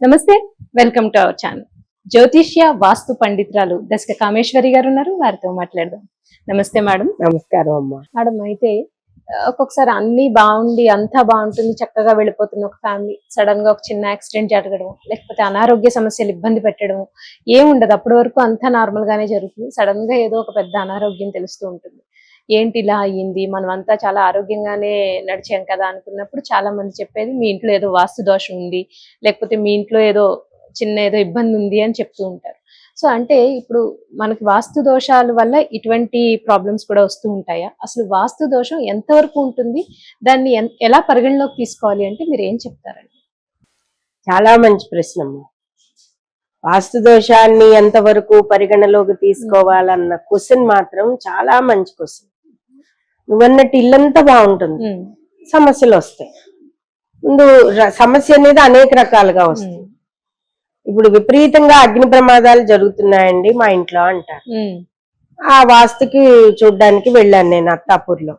నమస్తే, welcome to our channel. జ్యోతిష్య వాస్తు పండితురాలు దశక కామేశ్వరి గారు ఉన్నారు, వారితో మాట్లాడదాం. నమస్తే మేడం. నమస్కారం అమ్మా. మేడం, అయితే ఒక్కొక్కసారి అన్ని బాగుండి అంతా బాగుంటుంది, చక్కగా వెళ్ళిపోతున్న ఒక ఫ్యామిలీ సడన్ గా ఒక చిన్న యాక్సిడెంట్ జరగడం, లేకపోతే అనారోగ్య సమస్యలు ఇబ్బంది పెట్టడం ఏముండదు. అప్పటి వరకు అంతా నార్మల్ గానే జరుగుతుంది. సడన్ గా ఏదో ఒక పెద్ద అనారోగ్యం తెలుస్తూ ఉంటుంది. ఏంటి ఇలా అయ్యింది, మనం అంతా చాలా ఆరోగ్యంగానే నడిచాం కదా అనుకున్నప్పుడు చాలా మంది చెప్పేది మీ ఇంట్లో ఏదో వాస్తు దోషం ఉంది, లేకపోతే మీ ఇంట్లో ఏదో చిన్న ఏదో ఇబ్బంది ఉంది అని చెప్తూ ఉంటారు. సో అంటే ఇప్పుడు మనకి వాస్తు దోషాల వల్ల ఇటువంటి ప్రాబ్లమ్స్ కూడా వస్తూ ఉంటాయా? అసలు వాస్తు దోషం ఎంతవరకు ఉంటుంది, దాన్ని ఎలా పరిగణలోకి తీసుకోవాలి అంటే మీరు ఏం చెప్తారండి? చాలా మంచి ప్రశ్న అమ్మా. వాస్తు దోషాన్ని ఎంతవరకు పరిగణలోకి తీసుకోవాలన్న క్వశ్చన్ మాత్రం చాలా మంచి క్వశ్చన్. నువ్వన్నట్టు ఇల్లంతా బాగుంటుంది, సమస్యలు వస్తాయి. ముందు సమస్య అనేది అనేక రకాలుగా వస్తుంది. ఇప్పుడు విపరీతంగా అగ్ని ప్రమాదాలు జరుగుతున్నాయండి మా ఇంట్లో అంటారు. ఆ వాస్తుకి చూడ్డానికి వెళ్ళాను నేను అత్తాపూర్లో.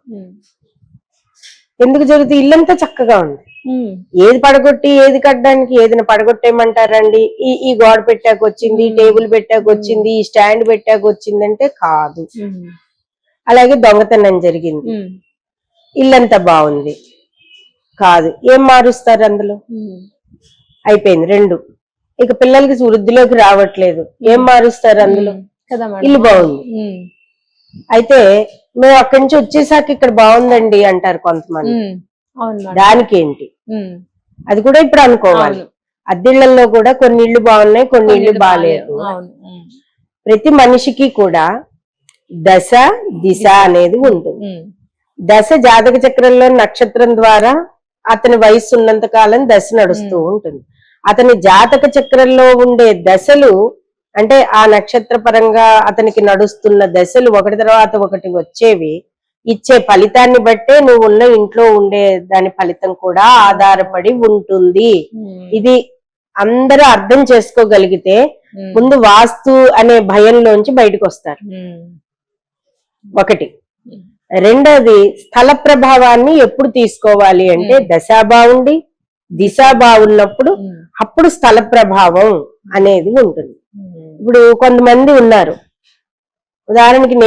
ఎందుకు జరుగుతుంది? ఇల్లంతా చక్కగా ఉంది, ఏది పడగొట్టి ఏది కట్టడానికి ఏదైనా పడగొట్టేయమంటారండి? ఈ గోడ పెట్టాక వచ్చింది, టేబుల్ పెట్టాక వచ్చింది, ఈ స్టాండ్ పెట్టాక వచ్చిందంటే కాదు. అలాగే దొంగతనం జరిగింది, ఇల్లంతా బాగుంది కాదు. ఏం మారుస్తారు అందులో? అయిపోయింది రెండు. ఇక పిల్లలకి వృద్ధిలోకి రావట్లేదు, ఏం మారుస్తారు అందులో? ఇల్లు బాగుంది. అయితే మేము అక్కడి నుంచి వచ్చేసాక ఇక్కడ బాగుందండి అంటారు కొంతమంది. దానికి ఏంటి? అది కూడా ఇప్పుడు అనుకోవాలి. అద్దెళ్లలో కూడా కొన్ని ఇళ్లు బాగున్నాయి, కొన్ని ఇళ్లు బాగాలేదు. ప్రతి మనిషికి కూడా దశ దిశ అనేది ఉంటుంది. దశ జాతక చక్రంలో నక్షత్రం ద్వారా అతని వయసు ఉన్నంత కాలం దశ నడుస్తూ ఉంటుంది. అతని జాతక చక్రంలో ఉండే దశలు అంటే ఆ నక్షత్ర పరంగా అతనికి నడుస్తున్న దశలు ఒకటి తర్వాత ఒకటి వచ్చేవి ఇచ్చే ఫలితాన్ని బట్టే నువ్వు ఉన్న ఇంట్లో ఉండే దాని ఫలితం కూడా ఆధారపడి ఉంటుంది. ఇది అందరూ అర్థం చేసుకోగలిగితే ముందు వాస్తు అనే భయంలోంచి బయటకు వస్తారు. ఒకటి. రెండోది, స్థల ప్రభావాన్ని ఎప్పుడు తీసుకోవాలి అంటే దశ బాగుండి దిశ బాగున్నప్పుడు అప్పుడు స్థల ప్రభావం అనేది ఉంటుంది. ఇప్పుడు కొంతమంది ఉన్నారు, ఉదాహరణకి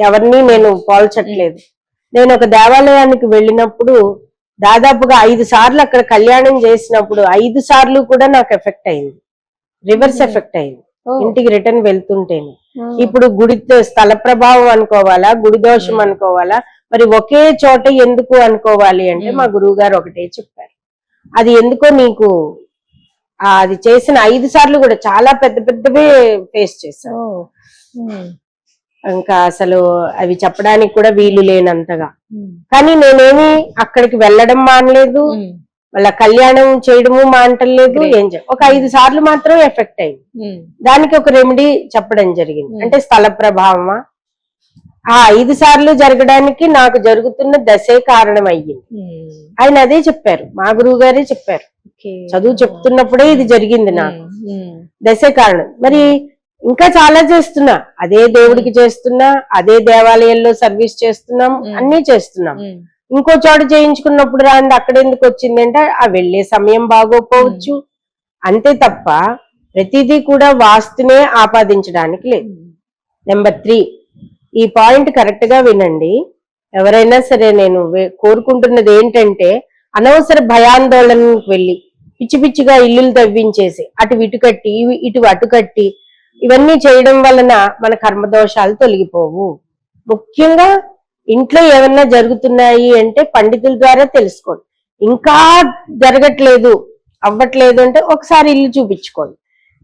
ఎవరిని నేను పోల్చట్లేదు. నేను ఒక దేవాలయానికి వెళ్ళినప్పుడు దాదాపుగా 5 సార్లు అక్కడ కళ్యాణం చేసినప్పుడు 5 సార్లు కూడా నాకు ఎఫెక్ట్ అయింది, రివర్స్ ఎఫెక్ట్ అయింది ఇంటికి రిటర్న్ వెళ్తుంటేనే. ఇప్పుడు గుడి స్థల ప్రభావం అనుకోవాలా, గుడి దోషం అనుకోవాలా, మరి ఒకే చోట ఎందుకు అనుకోవాలి అంటే మా గురువు గారు ఒకటే చెప్పారు. అది ఎందుకో నీకు అది చేసిన 5 సార్లు కూడా చాలా పెద్ద పెద్దవే ఫేస్ చేశాను. ఇంకా అసలు అవి చెప్పడానికి కూడా వీలు లేనంతగా. కానీ నేనేమి అక్కడికి వెళ్ళడం మానలేదు, వాళ్ళ కళ్యాణం చేయడము మానటలేదు, ఏం ఒక 5 సార్లు మాత్రం ఎఫెక్ట్ అయింది. దానికి ఒక రెమెడీ చెప్పడం జరిగింది. అంటే స్థల ప్రభావమా? ఆ 5 సార్లు జరగడానికి నాకు జరుగుతున్న దశే కారణం అయ్యింది. ఆయన అదే చెప్పారు, మా గురువు గారే చెప్పారు. చదువు చెప్తున్నప్పుడే ఇది జరిగింది నాకు, దశే కారణం. మరి ఇంకా చాలా చేస్తున్నా, అదే దేవుడికి చేస్తున్నా, అదే దేవాలయంలో సర్వీస్ చేస్తున్నాం, అన్ని చేస్తున్నాం. ఇంకో చోట చేయించుకున్నప్పుడు రాంది అక్కడ ఎందుకు వచ్చింది అంటే ఆ వెళ్లే సమయం బాగోపోవచ్చు, అంతే తప్ప ప్రతిదీ కూడా వాస్తునే ఆపాదించడానికి లేదు. నెంబర్ 3, ఈ పాయింట్ కరెక్ట్ గా వినండి. ఎవరైనా సరే నేను కోరుకుంటున్నది ఏంటంటే అనవసర భయాందోళనకు వెళ్ళి పిచ్చి పిచ్చిగా ఇల్లులు తవ్వించేసి అటు ఇటు కట్టి ఇటు అటు కట్టి ఇవన్నీ చేయడం వలన మన కర్మదోషాలు తొలగిపోవు. ముఖ్యంగా ఇంట్లో ఏమన్నా జరుగుతున్నాయి అంటే పండితుల ద్వారా తెలుసుకోండి. ఇంకా జరగట్లేదు అవ్వట్లేదు అంటే ఒకసారి ఇల్లు చూపించుకోండి.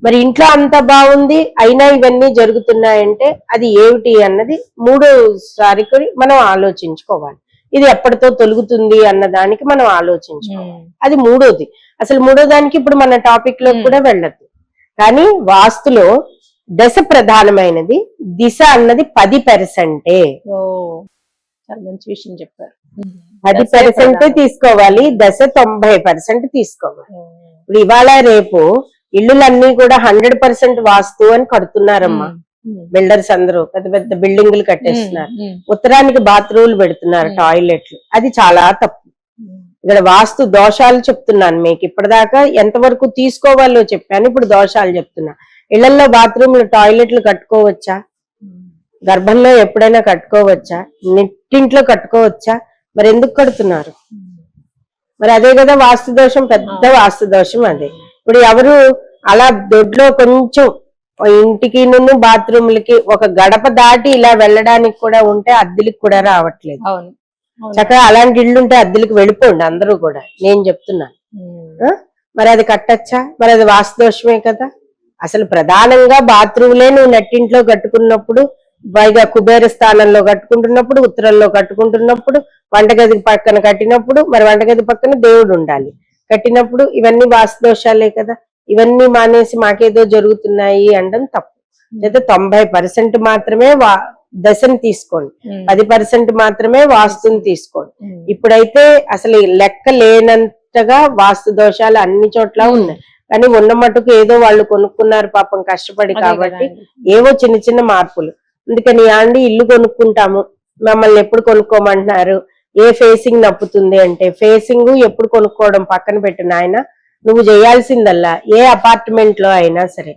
మరి ఇంట్లో అంత బాగుంది అయినా ఇవన్నీ జరుగుతున్నాయంటే అది ఏమిటి అన్నది మూడోసారి మనం ఆలోచించుకోవాలి. ఇది ఎప్పటితో తొలుగుతుంది అన్న దానికి మనం ఆలోచించుకోవాలి. అది మూడోది. అసలు మూడో దానికి ఇప్పుడు మన టాపిక్ లో కూడా వెళ్ళద్దు. కానీ వాస్తులో దశ ప్రధానమైనది, దిశ అన్నది 10%. చాలా మంచి విషయం చెప్పారు. 10% తీసుకోవాలి, దశ 90% తీసుకోవాలి. ఇప్పుడు ఇవాళ రేపు ఇళ్ళులన్నీ కూడా 100% వాస్తు అని కడుతున్నారమ్మా. బిల్డర్స్ అందరూ పెద్ద పెద్ద బిల్డింగులు కట్టేస్తున్నారు, ఉత్తరానికి బాత్రూమ్లు పెడుతున్నారు, టాయిలెట్లు. అది చాలా తప్పు. ఇక్కడ వాస్తు దోషాలు చెప్తున్నాను మీకు. ఇప్పటిదాకా ఎంతవరకు తీసుకోవాలో చెప్పాను, ఇప్పుడు దోషాలు చెప్తున్నా. ఇళ్లలో బాత్రూమ్లు టాయిలెట్లు కట్టుకోవచ్చా? గర్భంలో ఎప్పుడైనా కట్టుకోవచ్చా? నెట్టింట్లో కట్టుకోవచ్చా? మరి ఎందుకు కడుతున్నారు? మరి అదే కదా వాస్తు దోషం, పెద్ద వాస్తు దోషం అదే. ఇప్పుడు ఎవరు అలా దొడ్లో కొంచెం ఇంటికి బాత్రూమ్లకి ఒక గడప దాటి ఇలా వెళ్ళడానికి కూడా ఉంటే అద్దెలకు కూడా రావట్లేదు. చక్కగా అలాంటి ఇళ్ళు ఉంటే అద్దెలకు వెళ్ళిపోండి అందరూ కూడా, నేను చెప్తున్నాను. మరి అది కట్టచ్చా? మరి అది వాస్తు దోషమే కదా. అసలు ప్రధానంగా బాత్రూమ్లే నువ్వు నెట్టింట్లో కట్టుకున్నప్పుడు, పైగా కుబేర స్థానంలో కట్టుకుంటున్నప్పుడు, ఉత్తరంలో కట్టుకుంటున్నప్పుడు, వంటగది పక్కన కట్టినప్పుడు, మరి వంటగది పక్కన దేవుడు ఉండాలి కట్టినప్పుడు, ఇవన్నీ వాస్తు దోషాలే కదా. ఇవన్నీ మానేసి మాకేదో జరుగుతున్నాయి అనడం తప్పు. లేదా 90% మాత్రమే దశని తీసుకోండి, 10% మాత్రమే వాస్తుని తీసుకోండి. ఇప్పుడైతే అసలు లెక్క లేనంతగా వాస్తు దోషాలు అన్ని చోట్ల ఉన్నాయి. కానీ ఉన్న మటుకు ఏదో వాళ్ళు కొనుక్కున్నారు పాపం కష్టపడి, కాబట్టి ఏవో చిన్న చిన్న మార్పులు. అందుకని అండి ఇల్లు కొనుక్కుంటాము, మమ్మల్ని ఎప్పుడు కొనుక్కోమంటున్నారు, ఏ ఫేసింగ్ నప్పుతుంది అంటే, ఫేసింగ్ ఎప్పుడు కొనుక్కోవడం పక్కన పెట్టిన ఆయన, నువ్వు చేయాల్సిందల్లా ఏ అపార్ట్మెంట్ లో అయినా సరే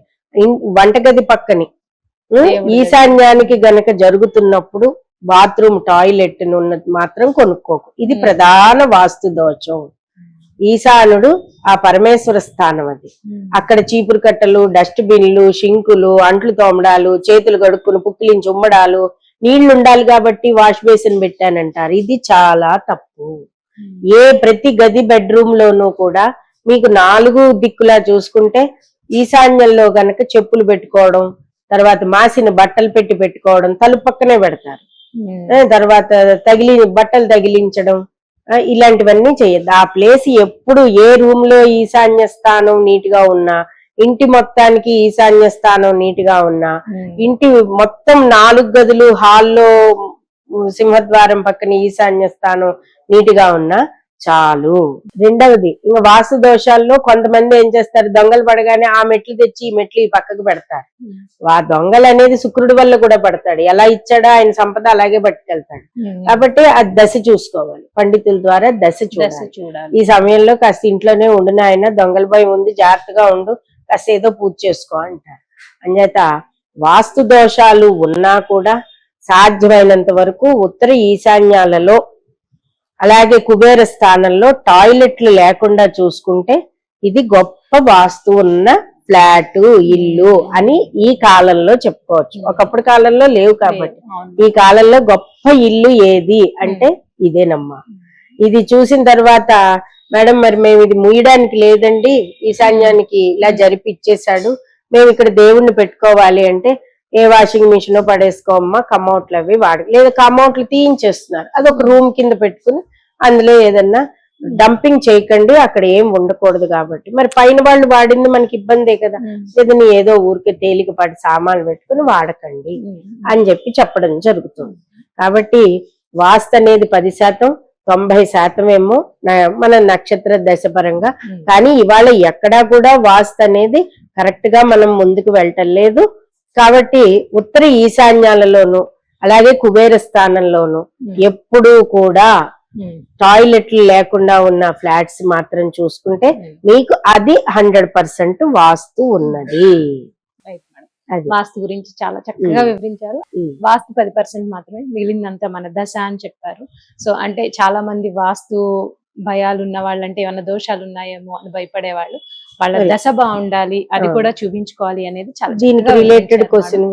వంటగది పక్కని ఈశాన్యానికి గనక జరుగుతున్నప్పుడు బాత్రూమ్ టాయిలెట్ ఉన్నది మాత్రం కొనుక్కోకు. ఇది ప్రధాన వాస్తు దోషం. ఈశానుడు ఆ పరమేశ్వర స్థానం అది. అక్కడ చీపురు కట్టలు, డస్ట్ బిన్లు, షింకులు, అంట్లు తోమడాలు, చేతులు కడుక్కుని పుక్కిలించి ఉమ్మడాలు, నీళ్లు ఉండాలి కాబట్టి వాష్ బేసిన్ పెట్టానంటారు. ఇది చాలా తప్పు. ప్రతి గది బెడ్రూమ్ లోనూ కూడా మీకు 4 దిక్కులా చూసుకుంటే ఈశాన్యంలో గనక చెప్పులు పెట్టుకోవడం, తర్వాత మాసిన బట్టలు పెట్టుకోవడం, తలుపు పక్కనే పెడతారు. తర్వాత బట్టలు తగిలించడం, ఇలాంటివన్నీ చేయొద్దు. ఆ ప్లేస్ ఎప్పుడు ఏ రూమ్ లో ఈశాన్య స్థానం నీట్ గా ఉన్నా, ఇంటి మొత్తానికి ఈశాన్య స్థానం నీట్ గా ఉన్నా, ఇంటి మొత్తం 4 గదులు హాల్లో సింహద్వారం పక్కన ఈశాన్య స్థానం నీట్ గా ఉన్నా చాలు. రెండవది, ఇంకా వాస్తు దోషాల్లో కొంతమంది ఏం చేస్తారు, దొంగలు పడగానే ఆ మెట్లు తెచ్చి ఈ మెట్లు ఈ పక్కకు పెడతారు. ఆ దొంగలు అనేది శుక్రుడి వల్ల కూడా పడతాడు. ఎలా ఇచ్చాడో ఆయన సంపద అలాగే పట్టుకెళ్తాడు. కాబట్టి ఆ దశ చూసుకోవాలి, పండితుల ద్వారా దశ చూడాలి. ఈ సమయంలో కాస్త ఇంట్లోనే ఉండిన ఆయన, దొంగల భయం ఉంది, జాగ్రత్తగా ఉండు, కాస్త ఏదో పూజ చేసుకో అంటారు. అంచేత వాస్తు దోషాలు ఉన్నా కూడా సాధ్యమైనంత వరకు ఉత్తర ఈశాన్యాలలో, అలాగే కుబేర స్థానంలో టాయిలెట్లు లేకుండా చూసుకుంటే ఇది గొప్ప వాస్తు ఉన్న ఫ్లాట్, ఇల్లు అని ఈ కాలంలో చెప్పుకోవచ్చు. ఒకప్పుడు కాలంలో లేవు కాబట్టి ఈ కాలంలో గొప్ప ఇల్లు ఏది అంటే ఇదేనమ్మా. ఇది చూసిన తర్వాత మేడం మరి మేము ఇది ముయ్యడానికి లేదండి, ఈశాన్యానికి ఇలా జరిపిచ్చేసాడు, మేము ఇక్కడ దేవుణ్ణి పెట్టుకోవాలి అంటే, ఏ వాషింగ్ మిషన్ పడేసుకోమ్మా, కమౌట్లు అవి లేదా కమౌట్లు తీయించేస్తున్నారు, అదొక రూమ్ కింద పెట్టుకుని అందులో ఏదన్నా డంపింగ్ చేయకండి, అక్కడ ఏం ఉండకూడదు. కాబట్టి మరి పైన వాళ్ళు వాడింది మనకి ఇబ్బందే కదా, లేదని ఏదో ఊరికే తేలికపాటి సామాన్లు పెట్టుకుని వాడకండి అని చెప్పడం జరుగుతుంది. కాబట్టి వాస్తు అనేది 10%, 90% ఏమో మన నక్షత్ర దశ పరంగా. కానీ ఇవాళ ఎక్కడా కూడా వాస్తు అనేది కరెక్ట్ గా మనం ముందుకు వెళ్ళటం లేదు. కాబట్టి ఉత్తర ఈశాన్యాలలోను అలాగే కుబేర స్థానంలోను ఎప్పుడూ కూడా టాయిలెట్లు లేకుండా ఉన్న ఫ్లాట్స్ మాత్రం చూసుకుంటే మీకు అది 100% వాస్తు ఉన్నది. వాస్తు గురించి చాలా చక్కగా వివరించారు. వాస్తు 10% మాత్రమే, మిగిలిందంతా మన దశ అని చెప్పారు. సో అంటే చాలా మంది వాస్తు భయాలు ఉన్న వాళ్ళంటే ఏమన్నా దోషాలు ఉన్నాయేమో అని భయపడే వాళ్ళు, వాళ్ళ దశ బాగుండాలి, అది కూడా చూపించుకోవాలి అనేది చాలా దీనికి రిలేటెడ్ క్వశ్చన్